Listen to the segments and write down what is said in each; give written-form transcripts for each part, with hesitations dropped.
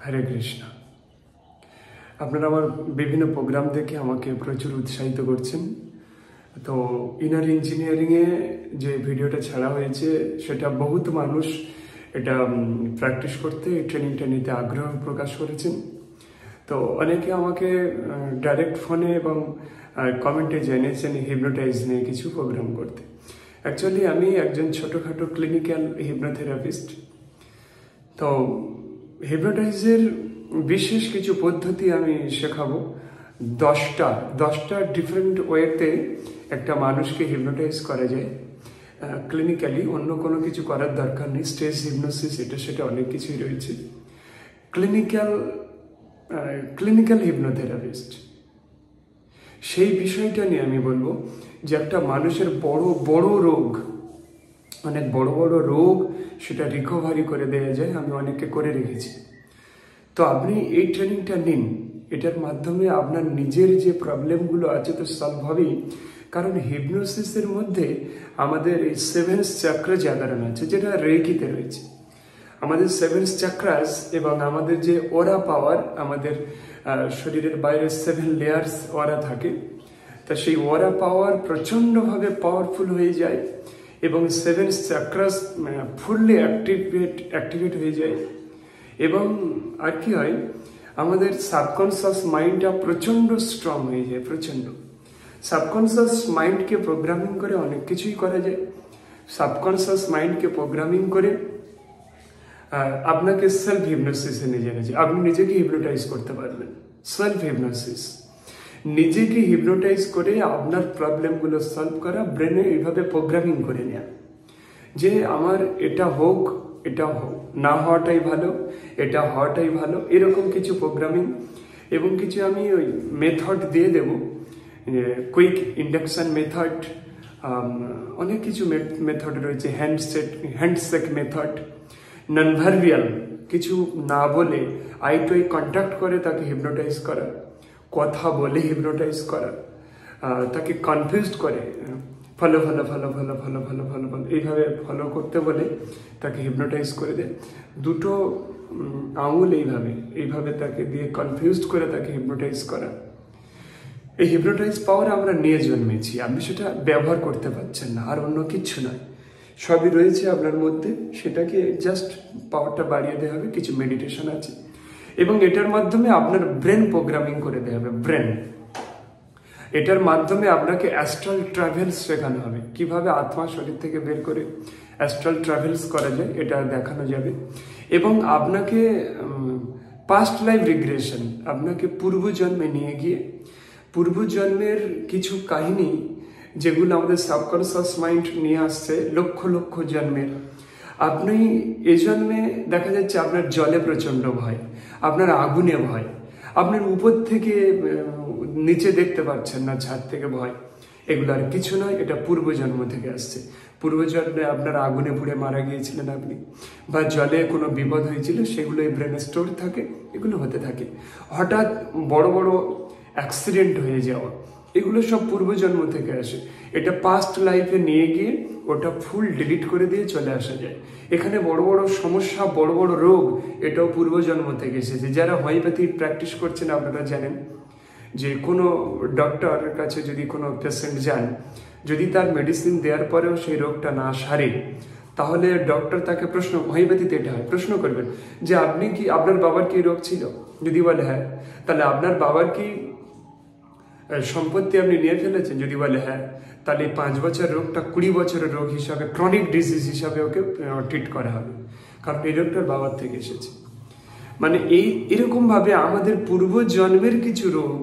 হরে কৃষ্ণ। আপনারা আমার বিভিন্ন প্রোগ্রাম দেখে আমাকে প্রচুর উৎসাহিত করছেন। তো ইনার ইঞ্জিনিয়ারিংয়ে যে ভিডিওটা ছাড়া হয়েছে সেটা বহুত মানুষ এটা প্র্যাকটিস করতে, ট্রেনিংটা নিতে আগ্রহ প্রকাশ করেছেন। তো অনেকে আমাকে ডাইরেক্ট ফোনে এবং কমেন্টে জানিয়েছেন হিপনোটাইজ নিয়ে কিছু প্রোগ্রাম করতে। অ্যাকচুয়ালি আমি একজন ছোটোখাটো ক্লিনিক্যাল হিপনোথেরাপিস্ট। তো হিপনোটাইজের বিশেষ কিছু পদ্ধতি আমি শেখাবো। দশটা ডিফারেন্ট ওয়েতে একটা মানুষকে হিপনোটাইজ করা যায় ক্লিনিক্যালি। অন্য কোনো কিছু করার দরকার নেই। স্ট্রেস হিপনোসিস এটা সেটা অনেক কিছুই রয়েছে। ক্লিনিক্যাল হিপনোথেরাপিস্ট সেই বিষয়টা নিয়ে আমি বলবো যে একটা মানুষের বড় রোগ, অনেক বড় রোগ সেটা রিকভারি করে দেওয়া যায়। আমি অনেককে করে রেখেছি। তো আপনি এই ট্রেনিংটা নিন, এটার মাধ্যমে আপনার নিজের যে প্রবলেমগুলো আছে তো সলভ হবেই। কারণ হিপনোসিসের মধ্যে আমাদের এই 7 চাক্র জাগরণ আছে, যেটা রেকিতে রয়েছে। আমাদের 7 চাক্রাস এবং আমাদের যে ওরা পাওয়ার, আমাদের শরীরের বাইরে 7 লেয়ার্স ওরা থাকে। তা সেই ওরা পাওয়ার প্রচণ্ডভাবে পাওয়ারফুল হয়ে যায় এবং 7 চাক্রাস ফুললি অ্যাক্টিভেট হয়ে যায়। এবং আর কি হয়, আমাদের সাবকনসিয়াস মাইন্ডটা প্রচণ্ড স্ট্রং হয়ে যায়। সাবকনসিয়াস মাইন্ডকে প্রোগ্রামিং করে অনেক কিছুই করা যায়। সাবকনসিয়াস মাইন্ডকে প্রোগ্রামিং করে আপনাকে সেলফ হিপনোসিসে নিয়ে যাচ্ছে। আপনি নিজেকে হিপনোটাইজ করতে পারবেন। সেলফ হিপনোসিস, নিজেকে হিপনোটাইজ করে আপনার প্রবলেমগুলো সলভ করা, ব্রেনে এইভাবে প্রোগ্রামিং করে নেওয়া যে আমার এটা হোক, এটা হোক, না হওয়াটাই ভালো, এটা হওয়াটাই ভালো, এরকম কিছু প্রোগ্রামিং। এবং কিছু আমি ওই মেথড দিয়ে দেব, কুইক ইন্ডাকশন মেথড, অনেক কিছু মেথড রয়েছে, হ্যান্ডশেক মেথড, নন ভার্বিয়াল, কিছু না বলে আই টু আই কন্ট্যাক্ট করে তাকে হিপনোটাইজ করা, কথা বলে হিপনোটাইজ করা, তাকে কনফিউজড করে ফলো এইভাবে ফলো করতে বলে তাকে হিপনোটাইজ করে দেয়। দুটো আঙুল এইভাবে তাকে দিয়ে কনফিউজড করে তাকে হিপনোটাইজ করা। এই হিপনোটাইজ পাওয়ার আমরা নিয়ে জন্মেছি, আপনি সেটা ব্যবহার করতে পারছেন না, আর অন্য কিচ্ছু নয়। সবই রয়েছে আপনার মধ্যে, সেটাকে জাস্ট পাওয়ারটা বাড়িয়ে দেওয়া হবে। কিছু মেডিটেশন আছে এবং এটার মাধ্যমে আপনার ব্রেন প্রোগ্রামিং করে দেওয়া হবে। এটার মাধ্যমে আপনাকে অ্যাস্ট্রাল ট্রাভেলস শেখানো হবে, কিভাবে আত্মা শরীর থেকে বের করে অ্যাস্ট্রাল ট্রাভেলস করা যায়, এটা দেখানো যাবে। এবং আপনাকে পাস্ট লাইফ রিগ্রেশন, আপনাকে পূর্বজন্মে নিয়ে গিয়ে পূর্বজন্মের কিছু কাহিনী যেগুলো আমাদের সাবকনসিয়াস মাইন্ড নিয়ে আসছে লক্ষ জন্মের। আপনি এই জন্মে দেখা যাচ্ছে আপনার জলে প্রচণ্ড ভয়, আপনার আগুনে ভয়, আপনার উপর থেকে নিচে দেখতে পাচ্ছেন না, ছাদ থেকে ভয়। এগুলো আর কিছু নয়, এটা পূর্বজন্ম থেকে আসছে। পূর্বজন্মে আপনার আগুনে পুড়ে মারা গিয়েছিলেন আপনি, বা জলে কোনো বিপদ হয়েছিল, সেগুলো এই ব্রেনে স্টোর থাকে। এগুলো হতে থাকে। হঠাৎ বড় অ্যাক্সিডেন্ট হয়ে যাওয়া, এগুলো সব পূর্বজন্ম থেকে আসে। এটা পাস্ট লাইফে নিয়ে গিয়ে ওটা ফুল ডিলিট করে দিয়ে চলে আসা যায়। এখানে বড় সমস্যা, বড় রোগ, এটাও পূর্বজন্ম থেকে এসেছে। যারা হোমিওপ্যাথি প্র্যাকটিস করছেন আপনারা জানেন যে কোনো ডক্টরের কাছে যদি কোনো পেশেন্ট যান, যদি তার মেডিসিন দেওয়ার পরেও সেই রোগটা না সারে, তাহলে ডক্টর তাকে হোমিওপ্যাথিতে এটা হয়, প্রশ্ন করবেন যে আপনার বাবার কি রোগ ছিল? যদি বলে হ্যাঁ, তাহলে আপনার বাবার কি সম্পত্তি আপনি নিয়ে ফেলেছেন? যদি বলে হ্যাঁ, তাহলে 5 বছর রোগটা 20 বছরের রোগ হিসাবে, ক্রনিক ডিজিজ হিসাবে ওকে ট্রিট করা হবে, কারণ এই রোগটার বাবার থেকে এসেছে। মানে এরকম ভাবে আমাদের পূর্বজন্মের কিছু রোগ,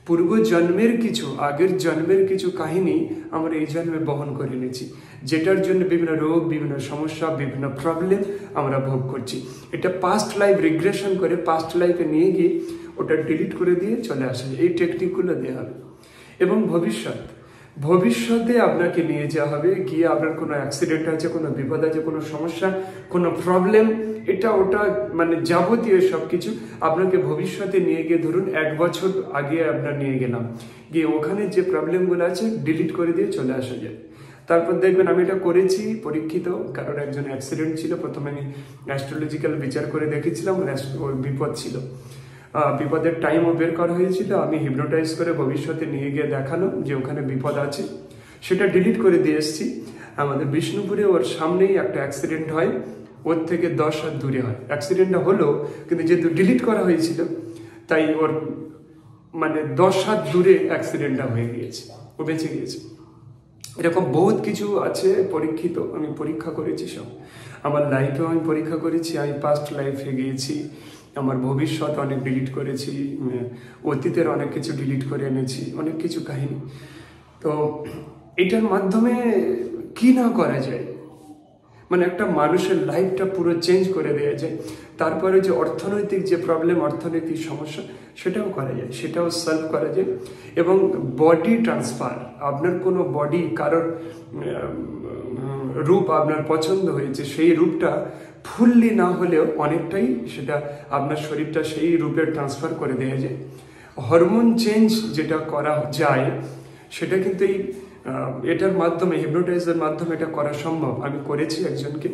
পূর্বজন্মের কিছু, আগের জন্মের কিছু কাহিনী আমরা এই জন্মে বহন করে নিয়েছি, যেটার জন্য বিভিন্ন রোগ, বিভিন্ন সমস্যা, বিভিন্ন প্রবলেম আমরা ভোগ করছি। এটা পাস্ট লাইফ রিগ্রেশন করে পাস্ট লাইফে নিয়ে গিয়ে ওটা ডিলিট করে দিয়ে চলে আসে। এই টেকনিকগুলো দেওয়া হবে। এবং ভবিষ্যতে আপনাকে নিয়ে যাওয়া হবে, গিয়ে আপনার কোনো অ্যাক্সিডেন্ট আছে, কোনো বিপদ আছে, কোনো সমস্যা, কোনো প্রবলেম, এটা ওটা মানে যাবতীয় সব কিছু আপনাকে ভবিষ্যতে নিয়ে গিয়ে, ধরুন 1 বছর আগে আপনার নিয়ে গেলাম, গিয়ে ওখানে যে প্রবলেমগুলো আছে ডিলিট করে দিয়ে চলে আসা যায়। তারপর দেখবেন আমি এটা করেছি পরীক্ষিত, কারণ একজন অ্যাক্সিডেন্ট ছিল, প্রথমে আমি অ্যাস্ট্রোলজিক্যাল বিচার করে দেখেছিলাম, ওর বিপদ ছিল, বিপদের টাইমও বের করা হয়েছিল, আমি হিপনোটাইজ করে ভবিষ্যতে নিয়ে গিয়ে দেখানো যে ওখানে বিপদ আছে, সেটা ডিলিট করে দিয়ে এসেছি। আমাদের বিষ্ণুপুরে ওর সামনেই একটা অ্যাক্সিডেন্ট হয়, ওর থেকে 10 হাত দূরে হয়। অ্যাক্সিডেন্টটা হলো, কিন্তু যেহেতু ডিলিট করা হয়েছিল তাই ওর মানে 10 হাত দূরে অ্যাক্সিডেন্টটা হয়ে গিয়েছে, ও বেঁচে গিয়েছে। এরকম বহুত কিছু আছে পরীক্ষিত, আমি পরীক্ষা করেছি সব। আমার লাইফেও আমি পরীক্ষা করেছি, আমি পাস্ট লাইফে গিয়েছি, আমার ভবিষ্যৎ অনেক ডিলিট করেছি, অতীতের অনেক কিছু ডিলিট করে এনেছি, অনেক কিছু কাহিনী। তো এটার মাধ্যমে কি না করা যায়, মানে একটা মানুষের লাইফটা পুরো চেঞ্জ করে দেওয়া যায়। তারপরে যে অর্থনৈতিক যে প্রবলেম, অর্থনৈতিক সমস্যা, সেটাও করা যায়, সেটাও সলভ করা যায়। এবং বডি ট্রান্সফার, আপনার কোনো বডি, কারোর রূপ আপনার পছন্দ হয়েছে, সেই রূপটা ফুললি না হলেও অনেকটাই সেটা আপনার শরীরটা সেই রূপে ট্রান্সফার করে দেওয়া যায়। হরমোন চেঞ্জ যেটা করা যায় সেটা কিন্তু এই এটার মাধ্যমে, হিপনোটাইজের মাধ্যমে এটা করা সম্ভব। আমি করেছি একজনকে,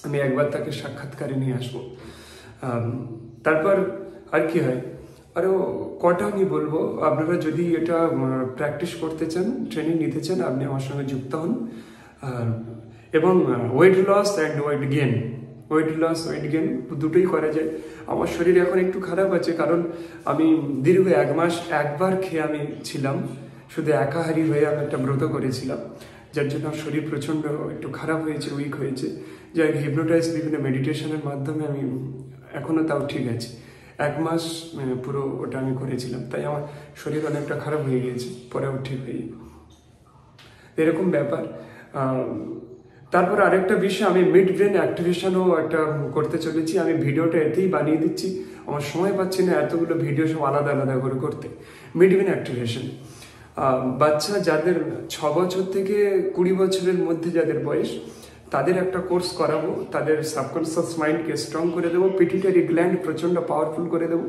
আমি একবার তাকে সাক্ষাৎকারে নিয়ে আসবো। তারপর আর কি হয়, আরও কটা আমি বলবো, আপনারা যদি এটা প্র্যাকটিস করতে চান, ট্রেনিং নিতে চান, আপনি আমার সঙ্গে যুক্ত হন। এবং weight loss and weight gain, weight loss weight gain দুটোই করা যায়। আমার শরীর এখন একটু খারাপ আছে, কারণ আমি দীর্ঘ 1 মাস একবার খেয়ে আমি ছিলাম, শুধু একাহারি হয়ে আমি একটা ব্রত করেছিলাম, যার জন্য শরীর প্রচণ্ড একটু খারাপ হয়েছে, উইক হয়েছে। যাই হিপনোটাইজ, বিভিন্ন মেডিটেশনের মাধ্যমে আমি এখনও তাও ঠিক আছে। 1 মাস পুরো ওটা আমি করেছিলাম, তাই আমার শরীর অনেকটা খারাপ হয়ে গিয়েছে, পরেও ঠিক হয়ে যাবে, এরকম ব্যাপার। তারপর আরেকটা বিষয়, আমি মিড ব্রেন অ্যাক্টিভেশনও একটা করতে চলেছি। আমি ভিডিওটা এতেই বানিয়ে দিচ্ছি, আমার সময় পাচ্ছি না এতগুলো ভিডিও সব আলাদা আলাদা করে করতে। মিড ব্রেন অ্যাক্টিভেশন, বাচ্চা যাদের 6 বছর থেকে 20 বছরের মধ্যে যাদের বয়স, তাদের একটা কোর্স করাবো, তাদের সাবকনসিয়াস মাইন্ডকে স্ট্রং করে দেবো, পিটুইটারি গ্ল্যান্ড প্রচণ্ড পাওয়ারফুল করে দেবো,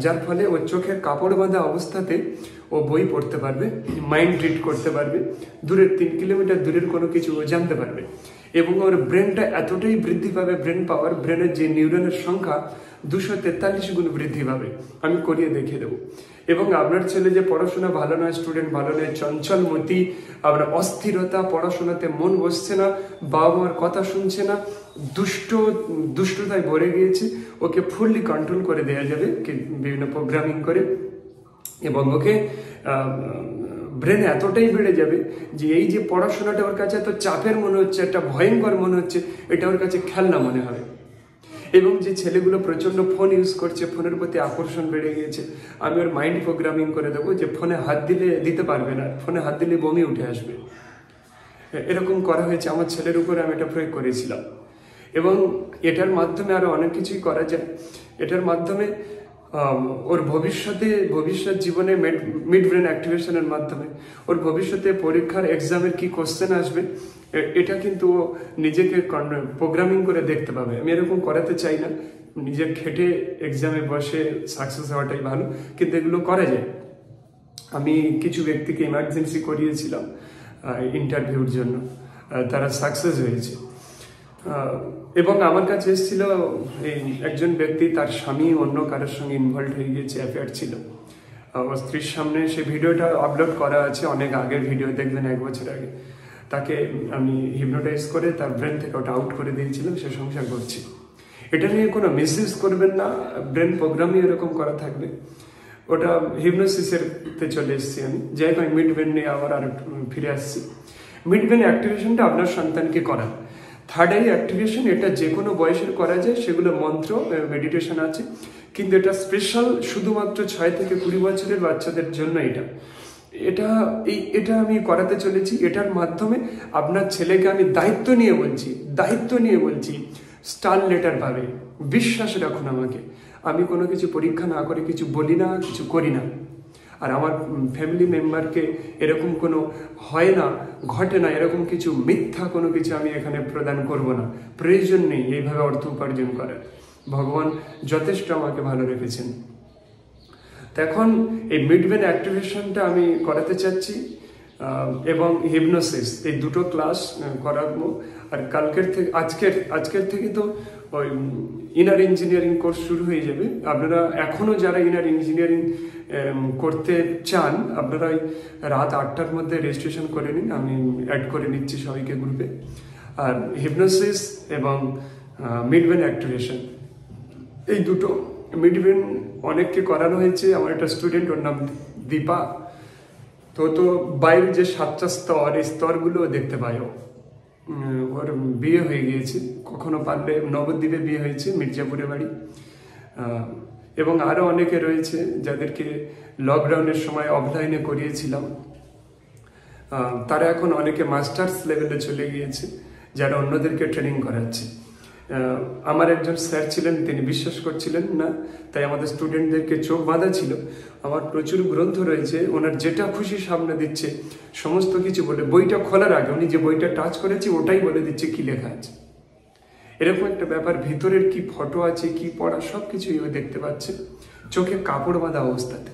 যার ফলে ওর চোখের কাপড় বাঁধা অবস্থাতে ও বই পড়তে পারবে, মাইন্ড রিড করতে পারবে, দূরের 3 কিলোমিটার দূরের কোনো কিছু ও জানতে পারবে। এবং ওর ব্রেনটা এতটাই বৃদ্ধি পাবে, ব্রেন পাওয়ার, ব্রেনের যে নিউরনের সংখ্যা 243 গুণ বৃদ্ধি পাবে। আমি করিয়ে দেখিয়ে দেবো। এবং আপনার ছেলে যে পড়াশোনা ভালো নয়, স্টুডেন্ট ভালো নয়, চঞ্চলমতি, আপনার অস্থিরতা, পড়াশোনাতে মন বসছে না, বাবা মার কথা শুনছে না, দুষ্টতায় ভরে গিয়েছে, ওকে ফুললি কন্ট্রোল করে দেওয়া যাবে বিভিন্ন প্রোগ্রামিং করে। এবং ওকে ব্রেন এতটাই বেড়ে যাবে যে এই যে পড়াশোনাটা ওর কাছে এত চাপের মনে হচ্ছে, একটা ভয়ঙ্কর মনে হচ্ছে, এটা ওর কাছে খেলনা মনে হবে। এবং যে ছেলেগুলো প্রচণ্ড ফোন ইউজ করছে, ফোনের প্রতি আকর্ষণ বেড়ে গিয়েছে, আমি ওর মাইন্ড প্রোগ্রামিং করে দেবো যে ফোনে হাত দিতে পারবে না, ফোনে হাত দিলে বমি উঠে আসবে। এরকম করা হয়েছে, আমার ছেলের উপরে আমি এটা প্রয়োগ করেছিলাম। এবং এটার মাধ্যমে আরো অনেক কিছুই করা যায়। এটার মাধ্যমে ওর ভবিষ্যৎ জীবনে মিড ব্রেন অ্যাক্টিভেশনের মাধ্যমে ওর ভবিষ্যতে পরীক্ষার এক্সামের কি কোশ্চেন আসবে, এটা কিন্তু ও নিজেকে প্রোগ্রামিং করে দেখতে পাবে। আমি এরকম করাতে চাই না, নিজে খেটে এক্সামে বসে সাকসেস হওয়াটাই ভালো, কিন্তু এগুলো করা যায়। আমি কিছু ব্যক্তিকে ইমার্জেন্সি করিয়েছিলাম ইন্টারভিউর জন্য, তারা সাকসেস হয়েছে। এবং আমার কাছে এসেছিল এই একজন ব্যক্তি, তার স্বামী অন্য কারোর সঙ্গে ইনভলভ হয়ে গিয়েছে, অ্যাফেয়ার ছিল। ওর স্ত্রীর সামনে সে ভিডিওটা আপলোড করা আছে, অনেক আগের ভিডিও, দেখবেন 1 বছর আগে। তাকে আমি হিপনোটাইজ করে তার ব্রেন থেকে ওটা আউট করে দিয়েছিলাম, সে সংসার করছি। এটা নিয়ে কোনো মিসইউজ করবেন না, ব্রেন প্রোগ্রামই এরকম করা থাকবে। ওটা হিপনোসিসেরতে চলে এসেছি আমি, যাই হোক মিড ব্রেন নিয়ে আবার আর ফিরে আসছি। মিড ব্রেন অ্যাক্টিভেশনটা আপনার সন্তানকে করা। থার্ড আই অ্যাক্টিভেশন, এটা যে কোনো বয়সের করা যায়, সেগুলো মন্ত্র, মেডিটেশন আছে, কিন্তু এটা স্পেশাল শুধুমাত্র 6 থেকে 20 বছরের বাচ্চাদের জন্য। এটা আমি করাতে চলেছি। এটার মাধ্যমে আপনার ছেলেকে আমি দায়িত্ব নিয়ে বলছি, স্টার লেটার পাবে। বিশ্বাস রাখুন আমাকে, আমি কোনো কিছু পরীক্ষা না করে কিছু বলি না, কিছু করি না। আর আমার ফ্যামিলি মেম্বারকে এরকম কোনো হয় না, ঘটে না, এরকম কিছু মিথ্যা কোনো কিছু আমি এখানে প্রদান করব না। প্রয়োজন নেই এইভাবে অর্থ উপার্জন করার, ভগবান যথেষ্ট আমাকে ভালো রেখেছেন। তো এখন এই মিড ব্রেন অ্যাক্টিভেশনটা আমি করাতে চাচ্ছি। এবং হিপনোসিস, এই দুটো ক্লাস করাবো। আর আজকের থেকে তো ওই ইনার ইঞ্জিনিয়ারিং কোর্স শুরু হয়ে যাবে। আপনারা এখনো যারা ইনার ইঞ্জিনিয়ারিং করতে চান, আপনারা রাত 8টার মধ্যে রেজিস্ট্রেশন করে নিন, আমি অ্যাড করে নিচ্ছি সবাইকে গ্রুপে। আর হিপনোসিস এবং মিডব্রেন অ্যাক্টিভেশন, এই দুটো। মিডব্রেন অনেককে করানো হয়েছে, আমার একটা স্টুডেন্ট, ওর নাম দীপা, তো বাইরের যে 7টা স্তর, এই স্তরগুলো দেখতে পায়। ওর বিয়ে হয়ে গিয়েছে, কখনো পারলে নবদ্বীপে বিয়ে হয়েছে, মির্জাপুরে বাড়ি। এবং আরও অনেকে রয়েছে যাদেরকে লকডাউনের সময় অফলাইনে করিয়েছিলাম, তারা এখন অনেকে মাস্টার্স লেভেলে চলে গিয়েছে, যারা অন্যদেরকে ট্রেনিং করাচ্ছে। আমার একজন স্যার ছিলেন, তিনি বিশ্বাস করছিলেন না, তাই আমাদের স্টুডেন্টদেরকে চোখ বাঁধা ছিল। আমার প্রচুর গ্রন্থ রয়েছে, ওনার যেটা খুশি সামনে দিচ্ছে, সমস্ত কিছু বলে, বইটা খোলার আগে উনি যে বইটা টাচ করেছে ওটাই বলে দিচ্ছে কি লেখা আছে। এরকম একটা ব্যাপার, ভিতরের কি ফটো আছে, কি পড়া, সব কিছুই ও দেখতে পাচ্ছে চোখে কাপড় বাঁধা অবস্থাতে।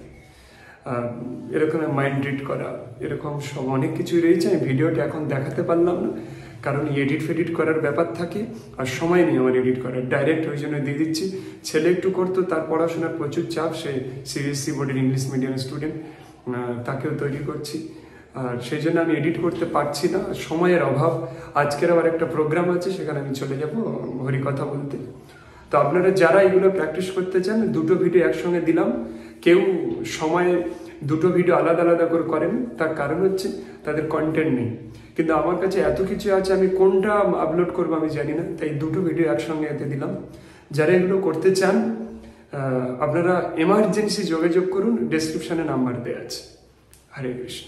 এরকম মাইন্ড রিড করা, এরকম সব অনেক কিছুই রয়েছে। আমি ভিডিওটা এখন দেখাতে পারলাম না, কারণ এডিট ফেডিট করার ব্যাপার থাকে, আর সময় নেই আমার এডিট করার, ডাইরেক্ট ওই জন্য দিয়ে দিচ্ছি। ছেলে একটু করতো, তার পড়াশোনার প্রচুর চাপ, সে সিবিএসসি বোর্ডের ইংলিশ মিডিয়াম স্টুডেন্ট, তাকেও তৈরি করছি, আর সেই জন্য আমি এডিট করতে পারছি না, সময়ের অভাব। আজকের আবার একটা প্রোগ্রাম আছে, সেখানে আমি চলে যাব হরিকথা বলতে। তো আপনারা যারা এগুলো প্র্যাকটিস করতে চান, দুটো ভিডিও একসঙ্গে দিলাম। কেউ সময়ে দুটো ভিডিও আলাদা আলাদা করে করেন, তার কারণ হচ্ছে তাদের কন্টেন্ট নেই। কিন্তু আমার কাছে এত কিছু আছে, আমি কোনটা আপলোড করবো আমি জানি না, তাই দুটো ভিডিও একসঙ্গে এতে দিলাম। যারা এগুলো করতে চান, আপনারা এমার্জেন্সি যোগাযোগ করুন, ডেসক্রিপশনে নাম্বার দেওয়া আছে। হরে কৃষ্ণ।